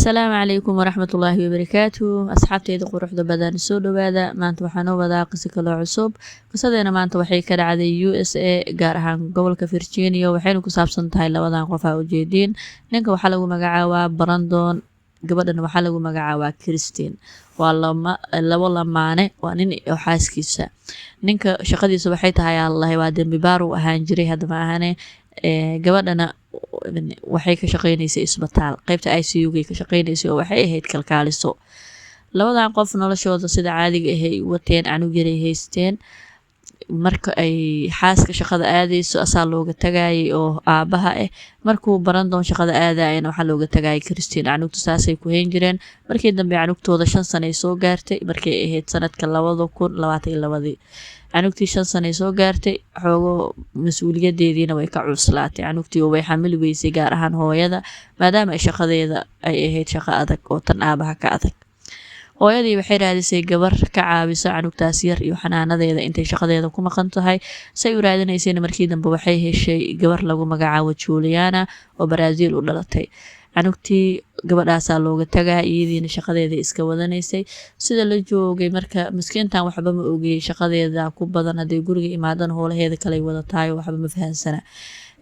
السلام عليكم ورحمة الله وبركاته. أصحابتي قروحda badan soo dhawaada. maanta waxaan u wadaa qiso kale oo cusub. qisadeena maanta waxay ka dhacday USA gaar ahaan gobolka Virginia waxayna ku saabsan tahay labadan qof oo ujeedin. ninka waxaa lagu magacaabaa Brandon, gabadhana waxaa lagu magacaabaa Christine. waa labo lamaane, waa nin iyo xaaskiisa. ninka shaqadiisa waxay tahay Allah waa dambi baar u ahaan jiray hadda ma ahane. gabadhana waxay ka shaqeynaysay isbitaal qaybta ICU-ga ka shaqeynaysay oo waxay ahayd kalkaaliso. labadan qof noloshooda sida caadiga ah ay wateen anug yaray haysteen. marka ay xaaska shaqada aadayso asaa looga tagayay oo aabaha ah. markuu Brandon shaqada aadayna waxaa looga tagayay Christine. anugtu saasay ku heen jireen. markii dambe anugtooda 5 sano ay soo gaartay markay ahayd sanadka 2022. anugtii 5 sano ay soo gaartay xoogo mas'uuliyadeediina way ka cuslaatay. anugtii way xamil weysay gaar ahaan hooyada maadaama ay shaqadeeda ay ahayd shaqo adag oo tan aabaha ka adag. hooyadii waxay raadisay gabar ka caawisa anugtaas yar iyo xanaanadeeda intay shaqadeeda ku maqan tahay. say u raadinaysay markii dambe waxay heshay gabar lagu magacaabo Juliana oo Brazil u dhalatay. anugtii gabadhaasa looga tagaa iyadiina shaqadeeda iska wadanaysay. sida la joogay marka miskiintan waxba ma ogay shaqadeeda ku badan haday guriga imaadan howlaheeda kale wadataay waxba ma fahansana.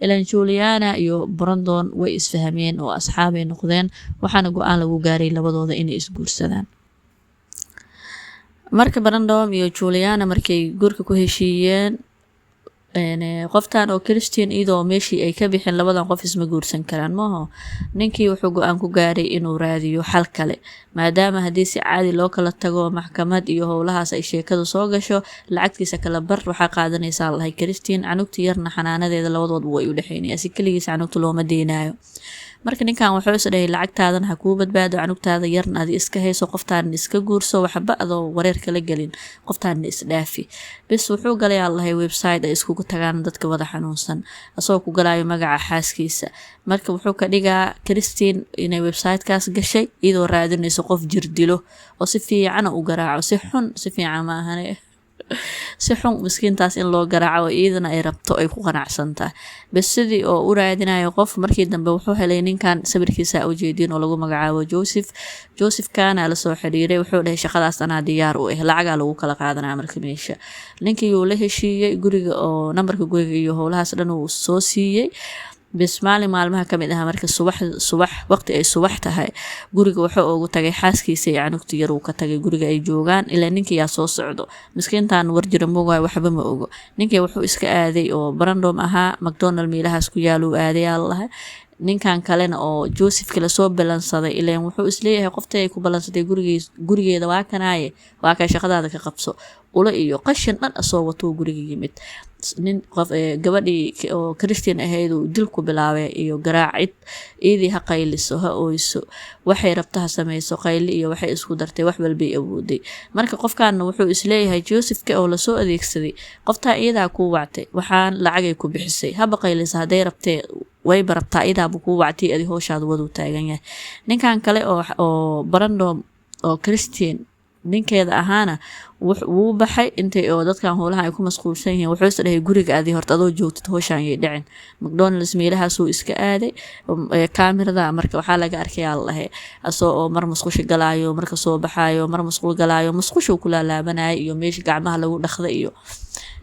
ilaan Juliana iyo Brandon way isfahmeen oo asxaab ay noqdeen waxaana go'aan lagu gaaray labadooda inay isguursadaan. marka Brandon iyo Juliana markay gurka ku heshiiyeen qoftaan oo Christine idoo meeshii ay ka bixin labadan qof isma guursan karaan maaha. ninkii wuxuu go'aan ku gaaray inuu raadiyo xal kale maadaama hadii si caadi loo kala tago maxkamad iyo howlahaas ay sheekadu soo gasho lacagtiisa kala bar waxa qaadanaysa Allah Christine. anugti yarna xanaanadeeda labadood way u dhaxeynayaan si kaligiis anugtu looma deenaayo. marka ninkan wuxuu is dhahay lacagtaadan ha ku badbaado anugtaada yarna aad iska hayso qoftaan iska guurso waxba adoo wareer kala galin qoftaan is dhaafi. bis wuxuu galay Allah website ay isku tagaan dadka wada xanuunsan asoo ku galaayo magaca xaaskiisa. marka wuxuu ka dhigaa Christine inay website-kaas gashay iyadoo raadinayso qof jir dilo oo si fiican u garaaco si fiican ma ahane si xun miskiintaas in loo garaaco iyadana ay rabto ay ku qanacsantahay. bas sidii oo u raadinayo qof markii dambe wuxuu helay ninkan sawirkiisa u jeedin oo lagu magacaabo Joseph kana la soo xiriiray wuxuu dhahay shaqadaas anaa diyaar u ah lacag lagu kala qaadanaa markii meesha. ninkii uu la heshiiyay guriga oo nambarka guriga iyo howlahaas dhan uu soo siiyay. bis maalmaha kamid ah marka subax waqti ay subax tahay guriga wuxuu ugu tagay xaaskiisa iyo anugti yar uu ka tagay guriga ay joogaan ilaa ninkii yaa soo socdo. miskiintan warjira moogay waxba ma ogo. ninkii wuxuu iska aaday oo Brandon ahaa McDonald meelahaas ku yaalo aaday Allah. ninkan kalena oo Joseph kala soo balansaday ileen wuxuu isleeyahay qofta ay ku balansatay gurigeeda waa kanaaye waa ka shaqadaada ka qabso ula iyo qashin dhan asoo wato guriga yimid. nin qof gabadhii oo Christian ahayd uu dil ku bilaabay iyo garaacid idii ha qayliso ha ooyso waxay rabtaa sameeyso qayli iyo waxay isku dartay wax walba ay awooday. marka qofkan wuxuu isleeyahay Joseph ka oo la soo adeegsaday qofta iyada ku wactay waxaan lacag ay ku bixisay haba qayliso haday rabtay way barabtaa idaa ku wactay adi howshaada wadu taagan yahay. ninkan kale oo Brandon oo Christine ninkeeda ahaana wuu baxay intay oo dadkan howlaha ay ku masquulsan yihiin wuxuu is dhahay guriga aadi horta adoo joogtid howshan ay dhicin. McDonald's meelahaas uu iska aaday kaamirada marka waxaa laga arkay Allah asoo mar masquusha galaayo marka soo baxaayo mar masquul galaayo masquusha ku laalaabanayo iyo meesha gacmaha lagu dhaqday iyo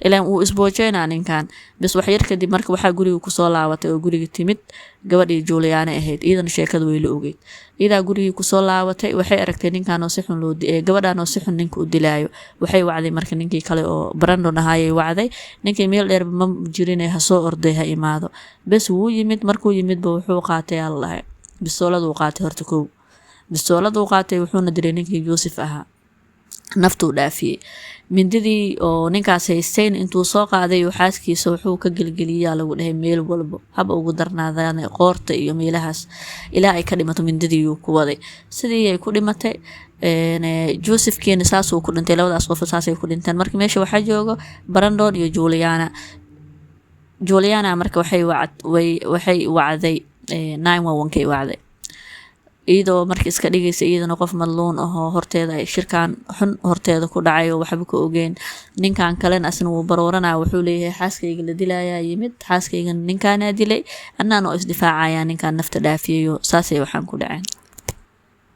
ilaan uu isboojeyna ninkan. bis wax yar kadib marka waxaa guriga ku soo laabatay oo guriga timid gabadhii Juliana ahayd iyadana sheekadu way la ogeyd. iyada guriga ku soo laabatay waxay aragtay ninkan oo si xun loo gabadhan oo si xun ninka u dilaayo. waxay wacday marka ninkii kale oo Brandon ahaayay wacday ninkii meel dheer ma jirin ha soo orday ha imaado. bas wuu yimid markuu yimid wuxuu qaatay Allah bisoolad uu qaatay horta koow bisoolad uu qaatay wuxuuna diray ninkii Joseph ahaa naftu dhaafiyay. mindidii oo ninkaas haysteen intuu soo qaaday oo xaaskiisa wuxuu ka gelgeliyaa lagu dhahay meel walba haba ugu darnaadaan qoorta iyo meelahaas ilaa ay ka dhimato mindidii uu ku waday. sidii ay ku dhimatay Joseph keena saas uu ku dhintay labadaas qof saas ay ku dhinteen. markii meesha waxa joogo Brandon iyo Juliana marka waxay wacday 911 kay wacday iyadoo markii iska dhigaysa iyadana qof madluun ah horteeda ay shirkaan xun horteeda ku dhacay oo waxba ka ogeyn. ninkan kalena asna wuu barooranaa wuxuu leeyahay xaaskayga la dilayaa yimid xaaskayga ninkan dilay annana oo isdifaacaya ninkan nafta dhaafiyo saasay waxaan ku dhaceen.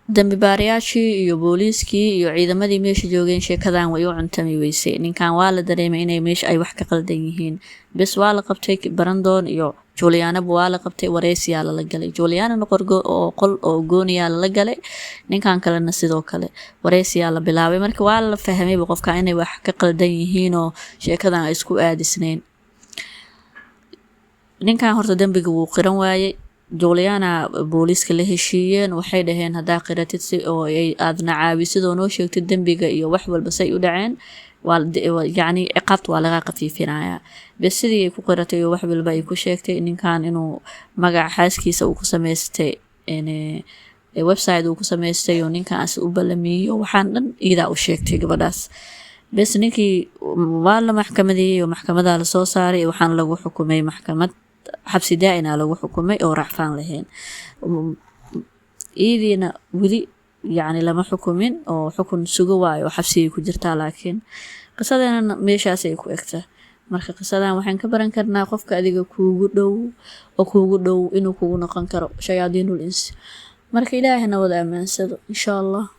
dambi baarayaashii iyo booliiskii iyo ciidamadii meesha joogeen sheekadan way u cuntami weysay. Ninkan waa la dareemay inay meesha ay wax ka qaldan yihiin. Bes waa la qabtay Brandon iyo Juliana waa la qabtay, wareysiyaa la galay. Juliana noqorgo oo qol oo gooniyaa la galay, ninkan kalena sidoo kale wareysiyaa la bilaabay. Marka waa la fahmay qofka inay wax ka qaldan yihiin oo sheekadan ay isku aadisneen. ninkan horta dambiga wuu qiran waayay. Juliana booliiska la heshiiyeen, waxay dhaheen hadaa qiratid si oo ay aadna caawisid oo noo sheegtid dambiga iyo wax walba say u dhaceen, yani ciqaabta waa laga qafiifinayaa. Bes sidii ay ku qiratay iyo wax walba ay ku sheegtay ninkan inuu magaca xaaskiisa uu ku samaystay website uu ku samaystay oo ninkaas u balamiyo waxaan dhan iidaa u sheegtay gabadhaas. Bes ninkii waa la maxkamadeeyay oo maxkamada la soo saaray, waxaan lagu xukumay maxkamad xabsi daa'ina lagu xukumay oo racfaan lahayn. iidiina wili yani lama xukumin oo xukun sugo waayo xabsiga ku jirtaa, laakiin qisadana meeshaas ay ku egta. Marka qisadan waxaan ka baran karnaa qofka adiga kuugu dhow inuu kugu noqon karo shayaadiinul ins. marka Ilaahina wada amaansado insha Allah.